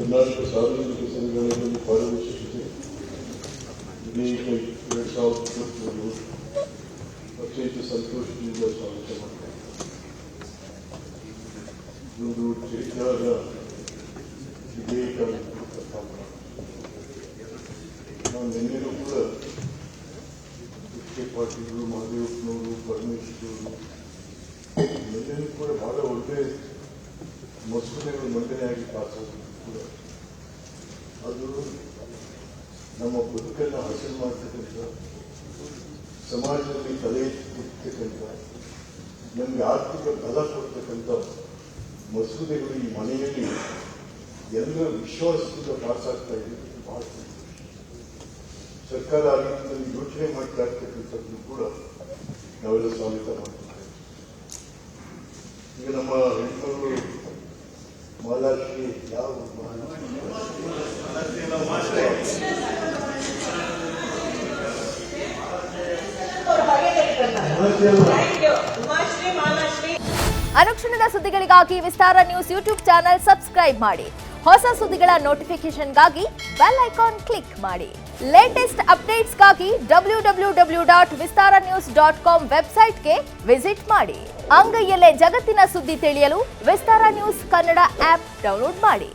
ಕರ್ನಾಟಕ ಸಾರ್ವಜನಿಕ ಸಂಘಗಳಲ್ಲಿ ಪಾರದರ್ಶಕತೆ ವಿಧೇಯಕ 2023 ಅತ್ಯಂತ ಸಂತೋಷದಿಂದ ಸ್ವಾಗತ ಮಾಡ್ತಾರೆ. ಇದೊಂದು ಚರಿತ್ರಾದ ವಿಧೇಯಕ. ನಾವು ನಿನ್ನೆನೂ ಕೂಡ ಎಸ್.ಕೆ. ಪಾಟೀಲರು, ಮಹದೇವಪ್ಪನವರು, ಪರಮೇಶ್ವರರು ನಿನ್ನೆನೂ ಕೂಡ ಬಹಳ ಒಳ್ಳೆ ಮಸೂದೆಗಳು ಮಂಡನೆಯಾಗಿ ಪಾಸಾಗಿ ಕೂಡ ಅದು ನಮ್ಮ ಬದುಕನ್ನು ಹಸನು ಮಾಡ್ತಕ್ಕಂಥ, ಸಮಾಜದಲ್ಲಿ ತಲೆ ಎತ್ತತಕ್ಕಂಥ, ನಮಗೆ ಆರ್ಥಿಕ ಬಲ ಕೊಡ್ತಕ್ಕಂಥ ಮಸೂದೆಗಳು ಈ ಮನೆಯಲ್ಲಿ ಎಲ್ಲ ವಿಶ್ವಾಸದಿಂದ ಪಾಸಾಗ್ತಾ ಇದೆ. ಬಹಳ ಸರ್ಕಾರ ಆ ನಿಟ್ಟಿನಲ್ಲಿ ಯೋಚನೆ ಮಾಡ್ತಾ ಇರ್ತಕ್ಕಂಥದ್ದು ಕೂಡ ನಾವೆಲ್ಲ ಸ್ವಾಗತ ಮಾಡ್ತಿದ್ದೇವೆ. ಈಗ ನಮ್ಮ ಹೆಣ್ಮಗಳು ಮಹಾಲಕ್ಷ್ಮಿ ಯಾವ ಅನುಕ್ಷಣದ ಸುದ್ದಿಗಳಿಗಾಗಿ ವಿಸ್ತಾರ ನ್ಯೂಸ್ ಯೂಟ್ಯೂಬ್ ಚಾನೆಲ್ ಸಬ್ಸ್ಕ್ರೈಬ್ ಮಾಡಿ. ಹೊಸ ಸುದ್ದಿಗಳ ನೋಟಿಫಿಕೇಶನ್ಗಾಗಿ ಬೆಲ್ ಐಕಾನ್ ಕ್ಲಿಕ್ ಮಾಡಿ. ಲೇಟೆಸ್ಟ್ ಅಪ್ಡೇಟ್ಸ್ಗಾಗಿ www.vistaranews.com ವೆಬ್ಸೈಟ್ಗೆ ವಿಸಿಟ್ ಮಾಡಿ. ಅಂಗೈಯಲ್ಲೇ ಜಗತ್ತಿನ ಸುದ್ದಿ ತಿಳಿಯಲು ವಿಸ್ತಾರ ನ್ಯೂಸ್ ಕನ್ನಡ ಆಪ್ ಡೌನ್ಲೋಡ್ ಮಾಡಿ.